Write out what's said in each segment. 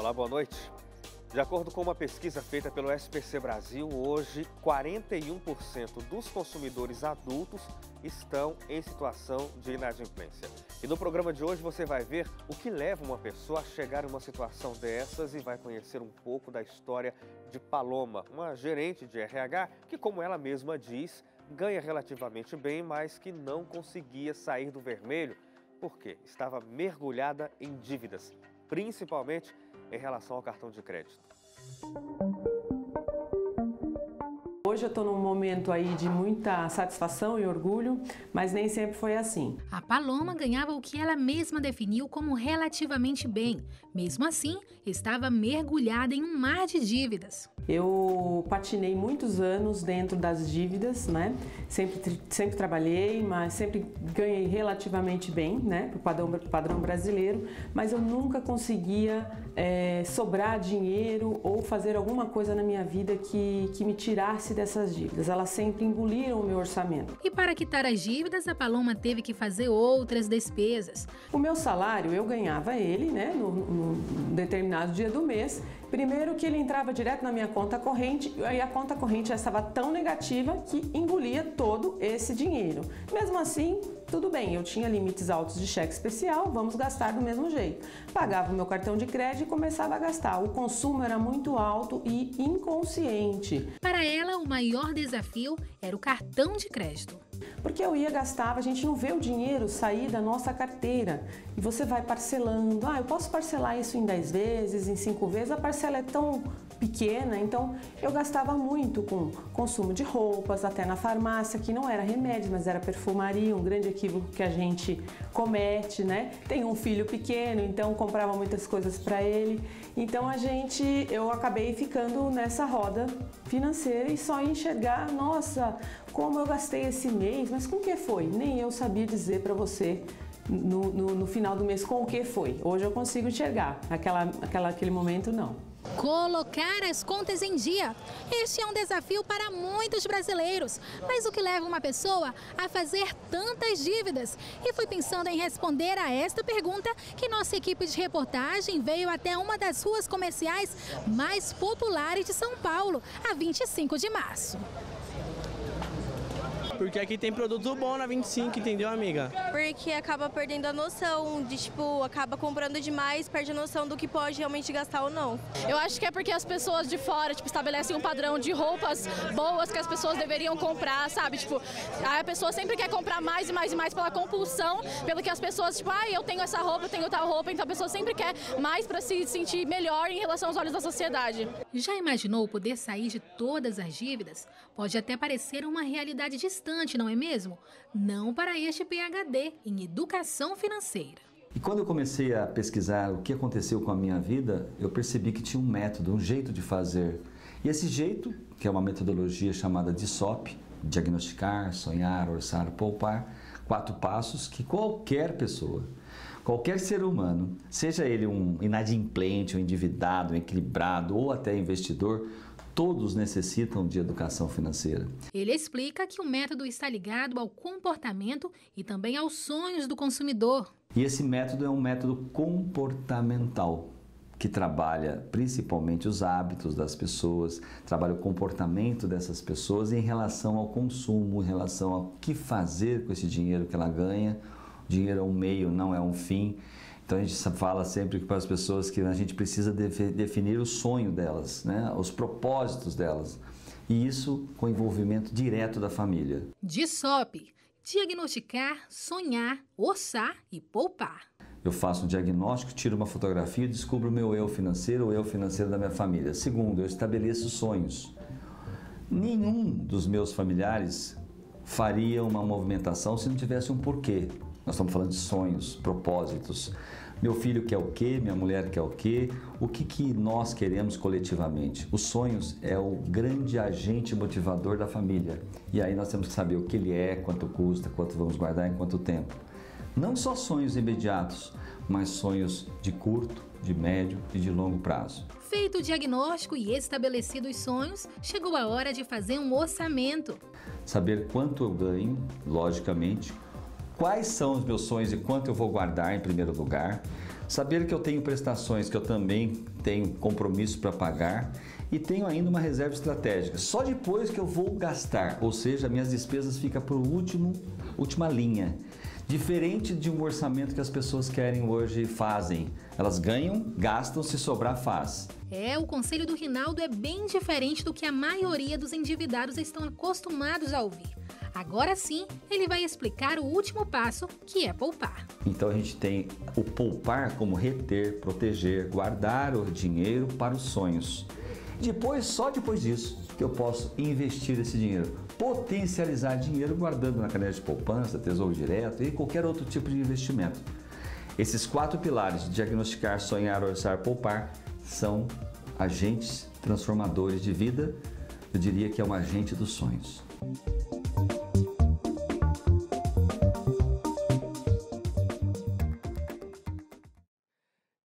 Olá, boa noite. De acordo com uma pesquisa feita pelo SPC Brasil, hoje 41% dos consumidores adultos estão em situação de inadimplência. E no programa de hoje você vai ver o que leva uma pessoa a chegar em uma situação dessas e vai conhecer um pouco da história de Paloma, uma gerente de RH que, como ela mesma diz, ganha relativamente bem, mas que não conseguia sair do vermelho porque estava mergulhada em dívidas, principalmente em relação ao cartão de crédito. Hoje eu estou num momento aí de muita satisfação e orgulho, mas nem sempre foi assim. A Paloma ganhava o que ela mesma definiu como relativamente bem. Mesmo assim, estava mergulhada em um mar de dívidas. Eu patinei muitos anos dentro das dívidas, né? Sempre trabalhei, mas sempre ganhei relativamente bem, né? Para o padrão brasileiro, mas eu nunca conseguia sobrar dinheiro ou fazer alguma coisa na minha vida que me tirasse dessas dívidas. Elas sempre engoliram o meu orçamento. E para quitar as dívidas, a Paloma teve que fazer outras despesas. O meu salário, eu ganhava ele, né? No determinado dia do mês. Primeiro que ele entrava direto na minha conta corrente e a conta corrente já estava tão negativa que engolia todo esse dinheiro. Mesmo assim, tudo bem, eu tinha limites altos de cheque especial, vamos gastar do mesmo jeito. Pagava o meu cartão de crédito e começava a gastar. O consumo era muito alto e inconsciente. Para ela, o maior desafio era o cartão de crédito. Porque eu ia gastava, a gente não vê o dinheiro sair da nossa carteira. E você vai parcelando. Eu posso parcelar isso em 10 vezes, em 5 vezes. A parcela é tão pequena, então eu gastava muito com consumo de roupas, até na farmácia, que não era remédio, mas era perfumaria, um grande equívoco que a gente comete, né? Tem um filho pequeno, então comprava muitas coisas para ele. Então eu acabei ficando nessa roda financeira e só enxergar, nossa, como eu gastei esse mês, mas com o que foi? Nem eu sabia dizer para você no final do mês com o que foi. Hoje eu consigo enxergar, aquele momento não. Colocar as contas em dia. Este é um desafio para muitos brasileiros. Mas o que leva uma pessoa a fazer tantas dívidas? E fui pensando em responder a esta pergunta que nossa equipe de reportagem veio até uma das ruas comerciais mais populares de São Paulo, a 25 de março. Porque aqui tem produto bom na 25, entendeu, amiga? Porque acaba perdendo a noção de, acaba comprando demais, perde a noção do que pode realmente gastar ou não. Eu acho que é porque as pessoas de fora, estabelecem um padrão de roupas boas que as pessoas deveriam comprar, sabe? A pessoa sempre quer comprar mais e mais e mais pela compulsão, pelo que as pessoas, eu tenho essa roupa, eu tenho tal roupa, então a pessoa sempre quer mais para se sentir melhor em relação aos olhos da sociedade. Já imaginou poder sair de todas as dívidas? Pode até parecer uma realidade distante, não é mesmo? Não para este PhD em educação financeira. E quando eu comecei a pesquisar o que aconteceu com a minha vida, eu percebi que tinha um método, um jeito de fazer. E esse jeito, que é uma metodologia chamada DSOP, diagnosticar, sonhar, orçar, poupar, 4 passos que qualquer pessoa, qualquer ser humano, seja ele um inadimplente, um endividado, um equilibrado ou até investidor, todos necessitam de educação financeira. Ele explica que o método está ligado ao comportamento e também aos sonhos do consumidor. E esse método é um método comportamental, que trabalha principalmente os hábitos das pessoas, trabalha o comportamento dessas pessoas em relação ao consumo, em relação ao que fazer com esse dinheiro que ela ganha. O dinheiro é um meio, não é um fim. Então a gente fala sempre para as pessoas que a gente precisa definir o sonho delas, né? Os propósitos delas. E isso com envolvimento direto da família. DSOP, diagnosticar, sonhar, orçar e poupar. Eu faço um diagnóstico, tiro uma fotografia e descubro o meu eu financeiro, o eu financeiro da minha família. Segundo, eu estabeleço sonhos. Nenhum dos meus familiares faria uma movimentação se não tivesse um porquê. Nós estamos falando de sonhos, propósitos. Meu filho quer o quê? Minha mulher quer o quê? O que nós queremos coletivamente? Os sonhos é o grande agente motivador da família. E aí nós temos que saber o que ele é, quanto custa, quanto vamos guardar, em quanto tempo. Não só sonhos imediatos, mas sonhos de curto, de médio e de longo prazo. Feito o diagnóstico e estabelecidos os sonhos, chegou a hora de fazer um orçamento. Saber quanto eu ganho, logicamente, quais são os meus sonhos e quanto eu vou guardar em primeiro lugar, saber que eu tenho prestações que eu também tenho compromisso para pagar e tenho ainda uma reserva estratégica. Só depois que eu vou gastar, ou seja, minhas despesas ficam para última linha. Diferente de um orçamento que as pessoas querem hoje fazem. Elas ganham, gastam, se sobrar faz. O conselho do Rinaldo é bem diferente do que a maioria dos endividados estão acostumados a ouvir. Agora sim, ele vai explicar o último passo, que é poupar. Então a gente tem o poupar como reter, proteger, guardar o dinheiro para os sonhos. Só depois disso, que eu posso investir esse dinheiro, potencializar dinheiro guardando na caderneta de poupança, tesouro direto e qualquer outro tipo de investimento. Esses 4 pilares, diagnosticar, sonhar, orçar, poupar, são agentes transformadores de vida. Eu diria que é um agente dos sonhos.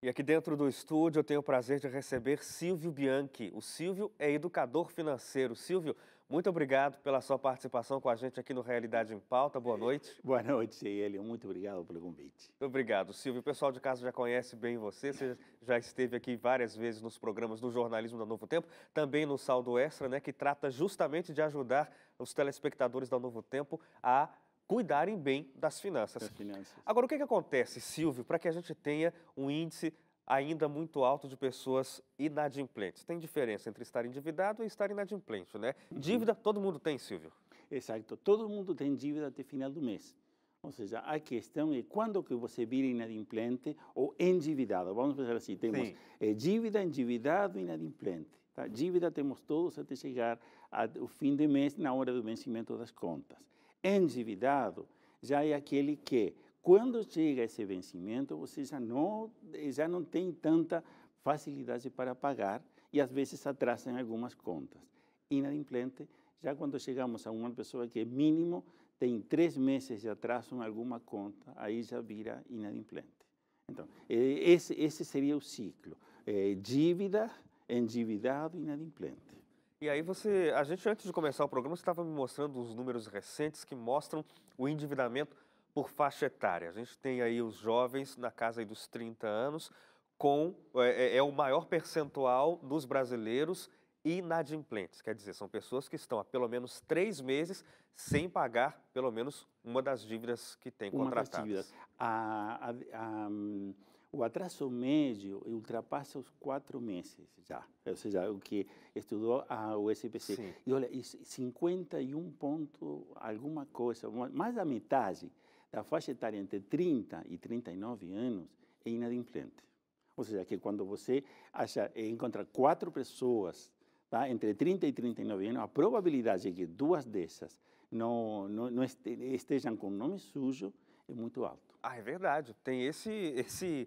E aqui dentro do estúdio eu tenho o prazer de receber Silvio Bianchi. O Silvio é educador financeiro. Silvio, muito obrigado pela sua participação com a gente aqui no Realidade em Pauta. Boa noite. Boa noite, Hélio. Muito obrigado pelo convite. Obrigado, Silvio. O pessoal de casa já conhece bem você. Você já esteve aqui várias vezes nos programas do Jornalismo da Novo Tempo, também no Saldo Extra, né, que trata justamente de ajudar os telespectadores da Novo Tempo a cuidarem bem das finanças. Agora, o que acontece, Silvio, para que a gente tenha um índice ainda muito alto de pessoas inadimplentes? Tem diferença entre estar endividado e estar inadimplente, né? Dívida todo mundo tem, Silvio. Exato, todo mundo tem dívida até final do mês. Ou seja, a questão é quando que você vira inadimplente ou endividado. Vamos pensar assim, temos dívida, endividado e inadimplente. Tá? Dívida temos todos até chegar ao fim do mês, na hora do vencimento das contas. Endividado já é aquele que, quando chega esse vencimento, você já não tem tanta facilidade para pagar e às vezes atrasa em algumas contas. Inadimplente, já quando chegamos a uma pessoa que mínimo tem 3 meses de atraso em alguma conta, aí já vira inadimplente. Então, esse seria o ciclo. Dívida, endividado e inadimplente. E aí a gente antes de começar o programa, você estava me mostrando os números recentes que mostram o endividamento por faixa etária. A gente tem aí os jovens na casa aí dos 30 anos, é o maior percentual dos brasileiros inadimplentes. Quer dizer, são pessoas que estão há pelo menos 3 meses sem pagar pelo menos uma das dívidas que têm contratadas. O atraso médio ultrapassa os 4 meses já, ou seja, o que estudou o SPC. Sim. E olha, 51 ponto alguma coisa, mais da metade da faixa etária entre 30 e 39 anos é inadimplente. Ou seja, que quando você encontra 4 pessoas, tá, entre 30 e 39 anos, a probabilidade de que 2 dessas não estejam com nome sujo é muito alto. Ah, é verdade. Tem esse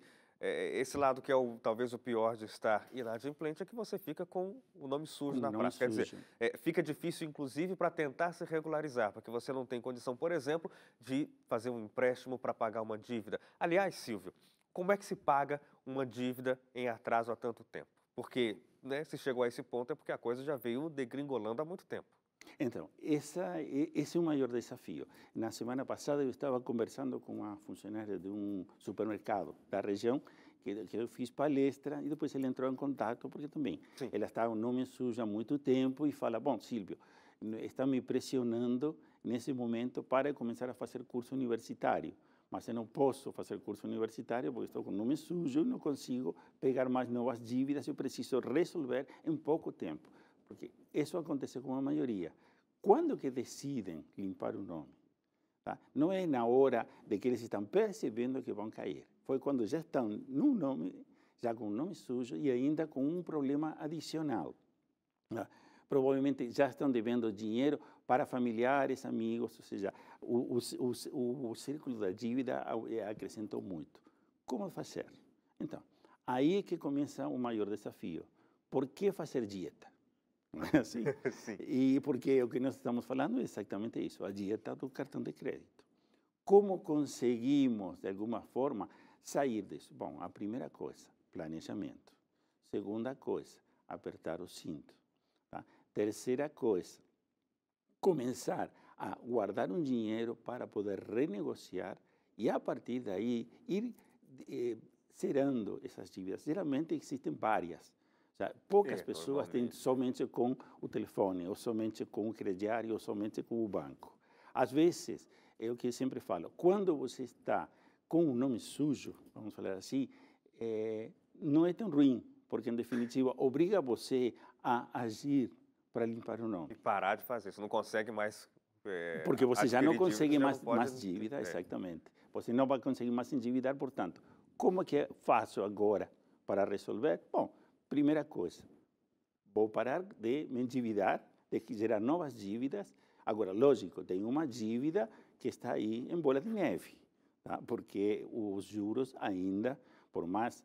lado que é talvez o pior de estar inadimplente, é que você fica com o nome sujo na prática. Quer dizer, fica difícil, inclusive, para tentar se regularizar, porque você não tem condição, por exemplo, de fazer um empréstimo para pagar uma dívida. Aliás, Silvio, como é que se paga uma dívida em atraso há tanto tempo? Porque, né, se chegou a esse ponto é porque a coisa já veio degringolando há muito tempo. Então, esse é o maior desafio. Na semana passada eu estava conversando com uma funcionária de um supermercado da região, que eu fiz palestra, e depois ele entrou em contato, porque também ela está com o nome sujo há muito tempo, e fala, bom, Silvio, está me pressionando nesse momento para começar a fazer curso universitário, mas eu não posso fazer curso universitário porque estou com o nome sujo e não consigo pegar mais novas dívidas, eu preciso resolver em pouco tempo. Porque isso acontece com a maioria. Quando que decidem limpar o nome? Tá? Não é na hora de que eles estão percebendo que vão cair. Foi quando já estão no nome, já com o nome sujo e ainda com um problema adicional. Tá? Provavelmente já estão devendo dinheiro para familiares, amigos, ou seja, o círculo da dívida acrescentou muito. Como fazer? Então, aí é que começa o maior desafio. Por que fazer dieta? Sim. Sim. E porque o que nós estamos falando é exatamente isso, a dieta do cartão de crédito. Como conseguimos, de alguma forma, sair disso? Bom, a primeira coisa, planejamento. Segunda coisa, apertar o cinto. Tá? Terceira coisa, começar a guardar um dinheiro para poder renegociar e, a partir daí, ir zerando essas dívidas. Geralmente existem várias. Poucas pessoas têm somente com o telefone, ou somente com o crediário, ou somente com o banco. Às vezes, é o que eu sempre falo, quando você está com um nome sujo, vamos falar assim, não é tão ruim, porque, em definitiva, obriga você a agir para limpar o nome. E parar de fazer, você não consegue mais... porque você já não consegue mais dívida, exatamente. Você não vai conseguir mais endividar, portanto, como que faço agora para resolver? Bom, primeira coisa, vou parar de me endividar, de gerar novas dívidas. Agora, lógico, tem uma dívida que está aí em bola de neve, tá? Porque os juros ainda, por mais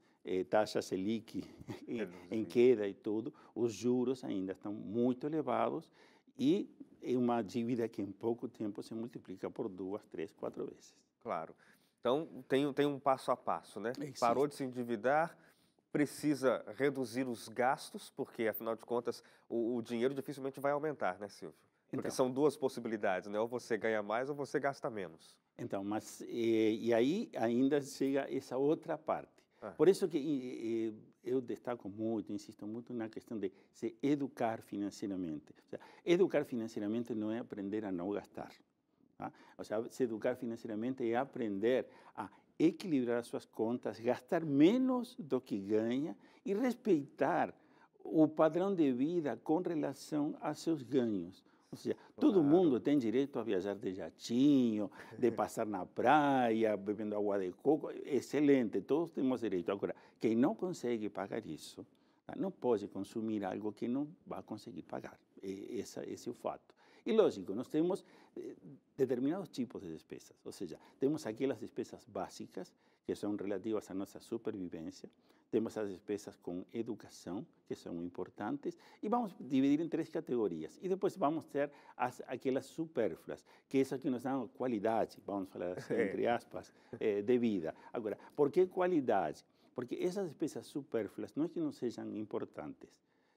taxa Selic em queda e tudo, os juros ainda estão muito elevados e é uma dívida que em pouco tempo se multiplica por 2, 3, 4 vezes. Claro. Então, tem um passo a passo, né? Parou de se endividar, precisa reduzir os gastos, porque, afinal de contas, o dinheiro dificilmente vai aumentar, né, Silvio? Porque são duas possibilidades, né? Ou você ganha mais ou você gasta menos. Então, mas e aí ainda chega essa outra parte. Por isso que eu destaco muito, insisto muito na questão de se educar financeiramente. O sea, educar financeiramente não é aprender a não gastar. Tá? O sea, se educar financeiramente é aprender a equilibrar as suas contas, gastar menos do que ganha e respeitar o padrão de vida com relação a seus ganhos. Ou seja, todo mundo tem direito a viajar de jatinho, de passar na praia, bebendo água de coco, excelente, todos temos direito. Agora, quem não consegue pagar isso, não pode consumir algo que não vai conseguir pagar. Esse é o fato. E, lógico, nós temos determinados tipos de despesas, ou seja, temos aquelas despesas básicas, que são relativas à nossa supervivência, temos as despesas com educação, que são importantes, e vamos dividir em 3 categorias. E depois vamos ter aquelas supérfluas, que essas que nos dão qualidade, vamos falar assim, entre aspas, de vida. Agora, por que qualidade? Porque essas despesas supérfluas não é que não sejam importantes,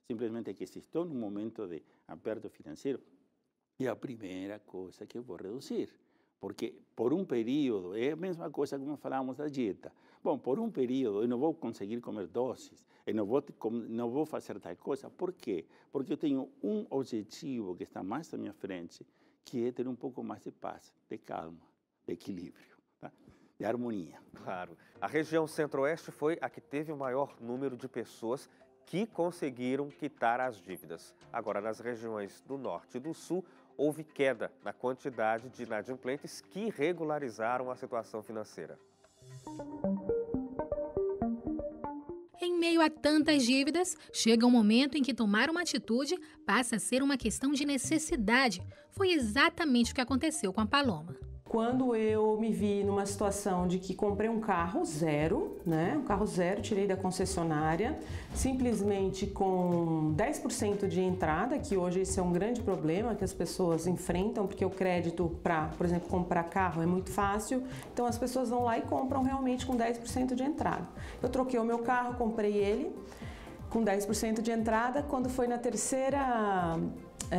simplesmente é que se estou num momento de aperto financeiro, é a primeira coisa que eu vou reduzir. Porque por um período, é a mesma coisa como falávamos da dieta. Bom, por um período eu não vou conseguir comer doces, eu não vou fazer tal coisa. Por quê? Porque eu tenho um objetivo que está mais à minha frente, que é ter um pouco mais de paz, de calma, de equilíbrio, tá? De harmonia. Claro. A região Centro-Oeste foi a que teve o maior número de pessoas que conseguiram quitar as dívidas. Agora, nas regiões do Norte e do Sul, houve queda na quantidade de inadimplentes que regularizaram a situação financeira. Em meio a tantas dívidas, chega um momento em que tomar uma atitude passa a ser uma questão de necessidade. Foi exatamente o que aconteceu com a Paloma. Quando eu me vi numa situação de que comprei um carro zero, né? Um carro zero, tirei da concessionária, simplesmente com 10% de entrada, que hoje esse é um grande problema que as pessoas enfrentam, porque o crédito para, por exemplo, comprar carro é muito fácil, então as pessoas vão lá e compram realmente com 10% de entrada. Eu troquei o meu carro, comprei ele com 10% de entrada, quando foi na terceira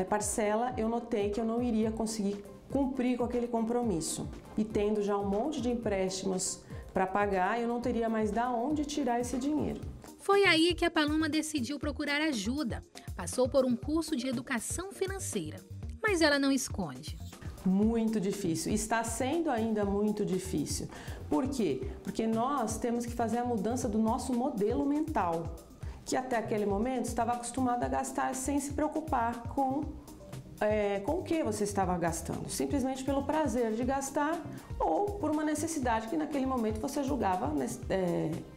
parcela, eu notei que eu não iria conseguir cumprir com aquele compromisso. E tendo já um monte de empréstimos para pagar, eu não teria mais de onde tirar esse dinheiro. Foi aí que a Paloma decidiu procurar ajuda. Passou por um curso de educação financeira, mas ela não esconde. Muito difícil, está sendo ainda muito difícil. Por quê? Porque nós temos que fazer a mudança do nosso modelo mental, que até aquele momento estava acostumado a gastar sem se preocupar com o que você estava gastando, simplesmente pelo prazer de gastar ou por uma necessidade que naquele momento você julgava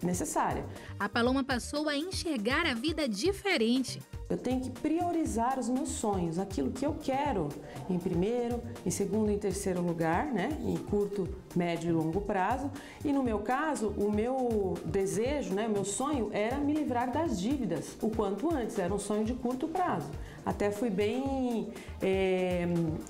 necessária. A Paloma passou a enxergar a vida diferente. Eu tenho que priorizar os meus sonhos, aquilo que eu quero em primeiro, em segundo e em terceiro lugar, né? Em curto, médio e longo prazo. E no meu caso, o meu desejo, né? O meu sonho era me livrar das dívidas o quanto antes, era um sonho de curto prazo. Até fui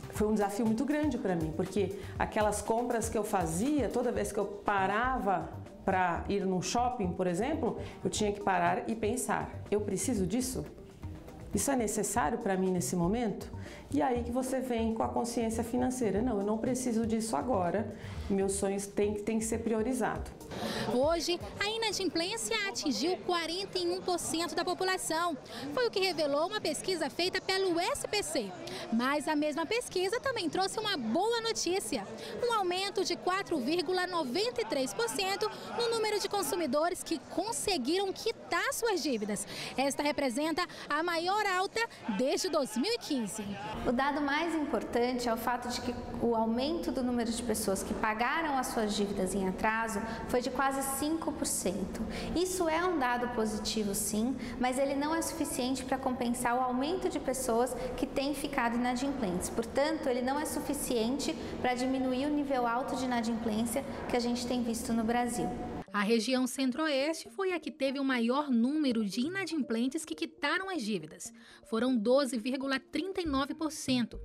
foi um desafio muito grande para mim, porque aquelas compras que eu fazia, toda vez que eu parava para ir num shopping, por exemplo, eu tinha que parar e pensar, eu preciso disso? Isso é necessário para mim nesse momento? E aí que você vem com a consciência financeira. Não, eu não preciso disso agora. Meus sonhos têm que ser priorizados. Hoje, a inadimplência atingiu 41% da população. Foi o que revelou uma pesquisa feita pelo SPC. Mas a mesma pesquisa também trouxe uma boa notícia: um aumento de 4,93% no número de consumidores que conseguiram quitar suas dívidas. Esta representa a maior alta desde 2015. O dado mais importante é o fato de que o aumento do número de pessoas que pagaram as suas dívidas em atraso foi de quase 5%. Isso é um dado positivo, sim, mas ele não é suficiente para compensar o aumento de pessoas que têm ficado inadimplentes. Portanto, ele não é suficiente para diminuir o nível alto de inadimplência que a gente tem visto no Brasil. A região Centro-Oeste foi a que teve o maior número de inadimplentes que quitaram as dívidas. Foram 12,39%.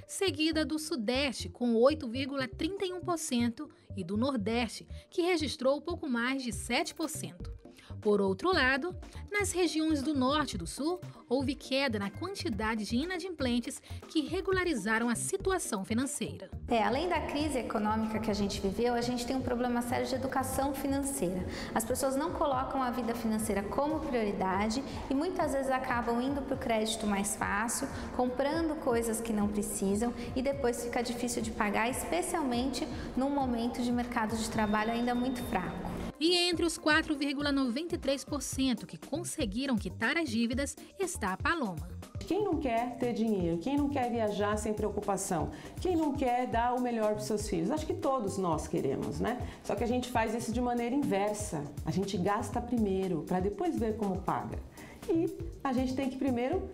Seguida do Sudeste, com 8,31%, e do Nordeste, que registrou pouco mais de 7%. Por outro lado, nas regiões do Norte e do Sul, houve queda na quantidade de inadimplentes que regularizaram a situação financeira. Além da crise econômica que a gente viveu, a gente tem um problema sério de educação financeira. As pessoas não colocam a vida financeira como prioridade e muitas vezes acabam indo para o crédito mais fácil, comprando coisas que não precisam e depois fica difícil de pagar, especialmente num momento de mercado de trabalho ainda muito fraco. E entre os 4,93% que conseguiram quitar as dívidas está a Paloma. Quem não quer ter dinheiro? Quem não quer viajar sem preocupação? Quem não quer dar o melhor para os seus filhos? Acho que todos nós queremos, né? Só que a gente faz isso de maneira inversa. A gente gasta primeiro para depois ver como paga. E a gente tem que primeiro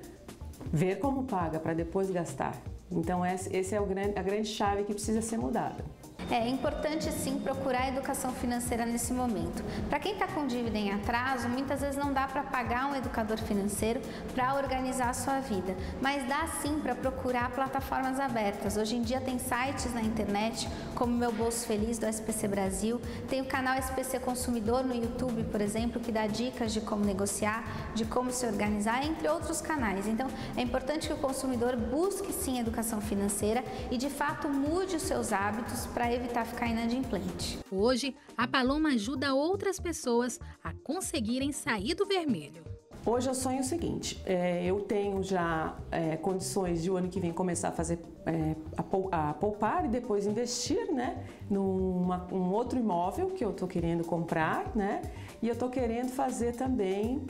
ver como paga para depois gastar. Então esse é a grande chave que precisa ser mudada. É importante sim procurar educação financeira nesse momento. Para quem está com dívida em atraso, muitas vezes não dá para pagar um educador financeiro para organizar a sua vida, mas dá sim para procurar plataformas abertas. Hoje em dia tem sites na internet, como Meu Bolso Feliz do SPC Brasil, tem o canal SPC Consumidor no YouTube, por exemplo, que dá dicas de como negociar, de como se organizar, entre outros canais. Então, é importante que o consumidor busque sim educação financeira e de fato mude os seus hábitos para evitar ficar inadimplente. Hoje, a Paloma ajuda outras pessoas a conseguirem sair do vermelho. Hoje eu sonho o seguinte, eu tenho já condições de o ano que vem começar a fazer, a poupar e depois investir, né, num outro imóvel que eu estou querendo comprar, né, e eu estou querendo fazer também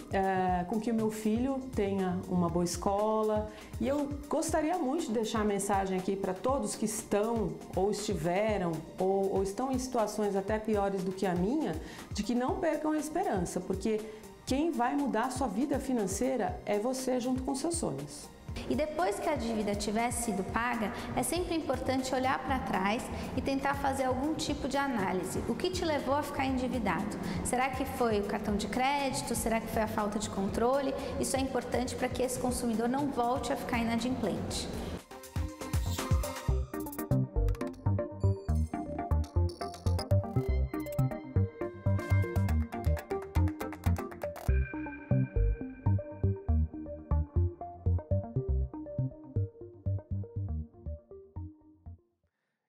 com que o meu filho tenha uma boa escola. E eu gostaria muito de deixar a mensagem aqui para todos que estão ou estiveram ou estão em situações até piores do que a minha, de que não percam a esperança, porque quem vai mudar a sua vida financeira é você junto com seus sonhos. E depois que a dívida tiver sido paga, é sempre importante olhar para trás e tentar fazer algum tipo de análise. O que te levou a ficar endividado? Será que foi o cartão de crédito? Será que foi a falta de controle? Isso é importante para que esse consumidor não volte a ficar inadimplente.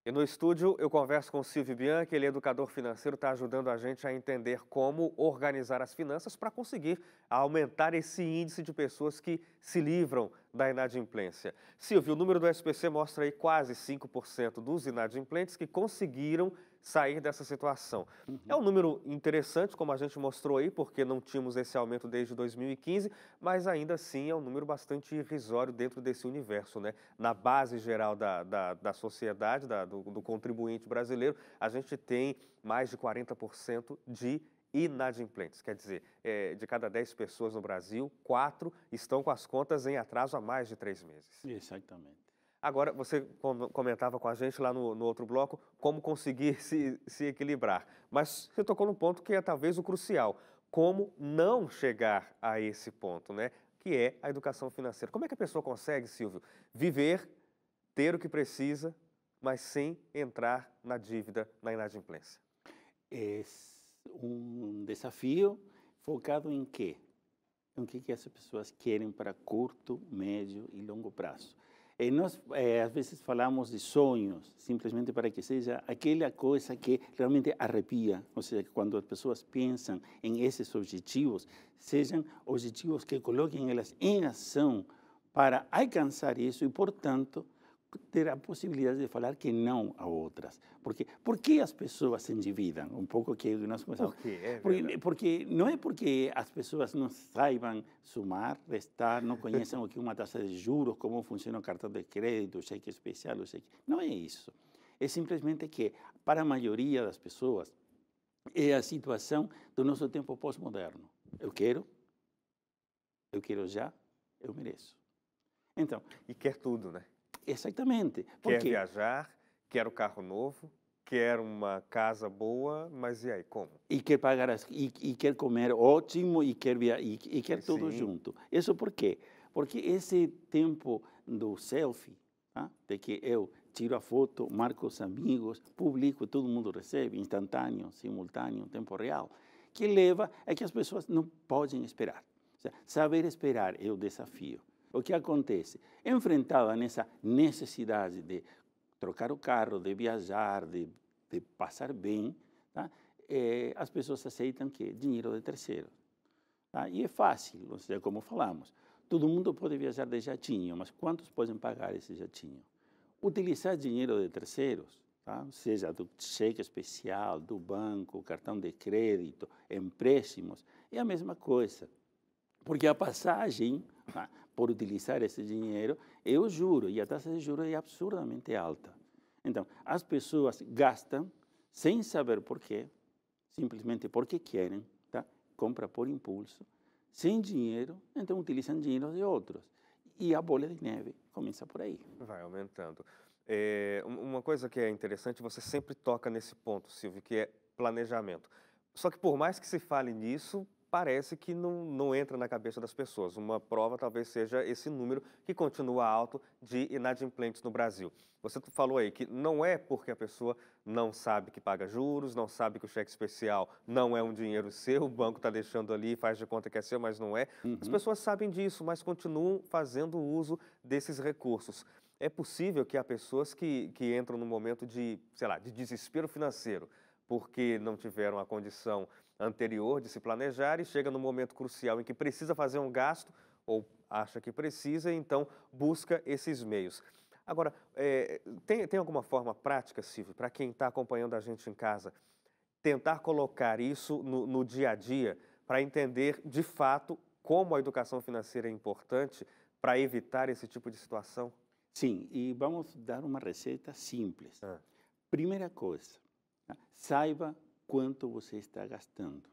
E no estúdio eu converso com o Silvio Bianchi, ele é educador financeiro, está ajudando a gente a entender como organizar as finanças para conseguir aumentar esse índice de pessoas que se livram da inadimplência. Silvio, o número do SPC mostra aí quase 5% dos inadimplentes que conseguiram sair dessa situação. É um número interessante, como a gente mostrou aí, porque não tínhamos esse aumento desde 2015, mas ainda assim é um número bastante irrisório dentro desse universo, né? Na base geral da sociedade, do contribuinte brasileiro, a gente tem mais de 40% de inadimplentes. Quer dizer, de cada 10 pessoas no Brasil, 4 estão com as contas em atraso há mais de 3 meses. Exatamente. Agora, você comentava com a gente lá no outro bloco como conseguir se equilibrar. Mas você tocou num ponto que é talvez o crucial. Como não chegar a esse ponto, né? Que é a educação financeira. Como é que a pessoa consegue, Silvio, viver, ter o que precisa, mas sem entrar na dívida, na inadimplência? É um desafio focado em quê? o que as pessoas querem para curto, médio e longo prazo. E nós, às vezes, falamos de sonhos, simplesmente para que seja aquela coisa que realmente arrepia. Ou seja, quando as pessoas pensam em esses objetivos, sejam objetivos que coloquem elas em ação para alcançar isso e, portanto, ter a possibilidade de falar que não a outras. Por que as pessoas se endividam? Um pouco que nós começamos. Porque não é porque as pessoas não saibam somar, restar, não conhecem o que é uma taxa de juros, como funciona o cartão de crédito, o cheque especial, o cheque. Não é isso. É simplesmente que, para a maioria das pessoas, é a situação do nosso tempo pós-moderno. Eu quero já, eu mereço. Então, e quer tudo, né? Exatamente. Quer viajar, quer o carro novo, quer uma casa boa, mas e aí, como? E quer pagar, e quer comer ótimo, e quer tudo junto. Isso por quê? Porque esse tempo do selfie, tá? De que eu tiro a foto, marco os amigos, publico, todo mundo recebe, instantâneo, simultâneo, tempo real, que leva a que as pessoas não podem esperar. Ou seja, saber esperar é o desafio. O que acontece? Enfrentada nessa necessidade de trocar o carro, de viajar, de passar bem, tá? As pessoas aceitam que dinheiro de terceiro. Tá? E é fácil, ou seja, como falamos, todo mundo pode viajar de jatinho, mas quantos podem pagar esse jatinho? Utilizar dinheiro de terceiros, tá? Seja do cheque especial, do banco, cartão de crédito, empréstimos, é a mesma coisa. Porque a passagem, tá, por utilizar esse dinheiro, é o juro, e a taxa de juros é absurdamente alta. Então, as pessoas gastam sem saber por quê, simplesmente porque querem, tá? Compra por impulso, sem dinheiro, então utilizam dinheiro de outros. E a bola de neve começa por aí. Vai aumentando. Uma coisa que é interessante, você sempre toca nesse ponto, Silvio, que é planejamento. Só que por mais que se fale nisso, parece que não entra na cabeça das pessoas. Uma prova talvez seja esse número que continua alto de inadimplentes no Brasil. Você falou aí que não é porque a pessoa não sabe que paga juros, não sabe que o cheque especial não é um dinheiro seu, o banco está deixando ali, faz de conta que é seu, mas não é. As pessoas sabem disso, mas continuam fazendo uso desses recursos. É possível que há pessoas que entram num momento de, sei lá, de desespero financeiro, porque não tiveram a condição anterior de se planejar e chega no momento crucial em que precisa fazer um gasto ou acha que precisa, então busca esses meios. Agora, tem alguma forma prática, Silvio, para quem está acompanhando a gente em casa, tentar colocar isso no dia a dia para entender de fato como a educação financeira é importante para evitar esse tipo de situação? Sim, e vamos dar uma receita simples. Primeira coisa, saiba quanto você está gastando.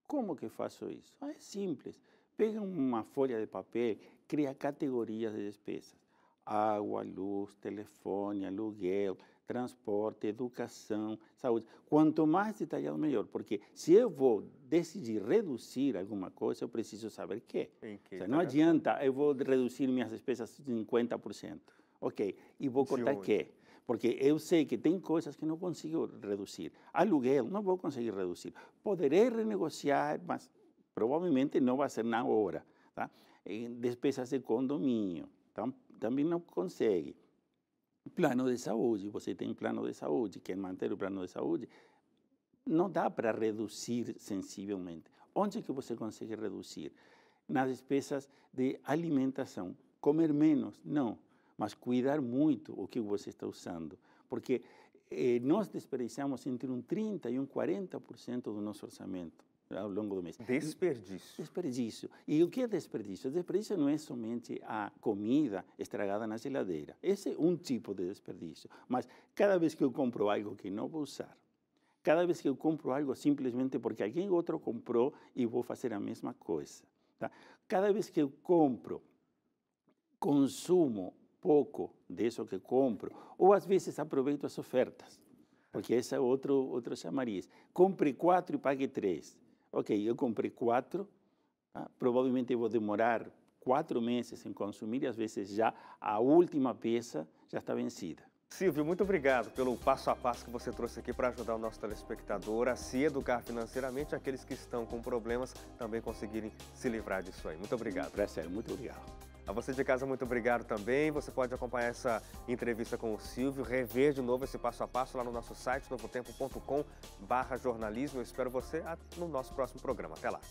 Como que faço isso? É simples. Pega uma folha de papel, cria categorias de despesas. Água, luz, telefone, aluguel, transporte, educação, saúde. Quanto mais detalhado, melhor. Porque se eu vou decidir reduzir alguma coisa, eu preciso saber quê. Ou seja, não adianta, eu vou reduzir minhas despesas 50%. Ok, e vou cortar quê? Porque eu sei que tem coisas que não consigo reduzir. Aluguel, não vou conseguir reduzir. Poderei renegociar, mas provavelmente não vai ser na hora. Tá? Despesas de condomínio, também não consegue. Plano de saúde, você tem plano de saúde, quer manter o plano de saúde, não dá para reduzir sensivelmente. Onde que você consegue reduzir? Nas despesas de alimentação. Comer menos, não. Mas cuidar muito o que você está usando, porque nós desperdiçamos entre 30% e 40% do nosso orçamento ao longo do mês. Desperdício. Desperdício. E o que é desperdício? Desperdício não é somente a comida estragada na geladeira. Esse é um tipo de desperdício. Mas cada vez que eu compro algo que não vou usar, cada vez que eu compro algo simplesmente porque alguém outro comprou e vou fazer a mesma coisa, tá? Cada vez que eu compro, consumo pouco disso que compro, ou às vezes aproveito as ofertas, porque esse é outro chamariz. Compre 4 e pague 3. Ok, eu comprei 4, tá? Provavelmente eu vou demorar 4 meses em consumir e às vezes já a última peça já está vencida. Silvio, muito obrigado pelo passo a passo que você trouxe aqui para ajudar o nosso telespectador a se educar financeiramente, aqueles que estão com problemas também conseguirem se livrar disso aí. Muito obrigado. Prazer, muito obrigado. A você de casa, muito obrigado também. Você pode acompanhar essa entrevista com o Silvio, rever de novo esse passo a passo lá no nosso site, novotempo.com/jornalismo. Eu espero você no nosso próximo programa. Até lá.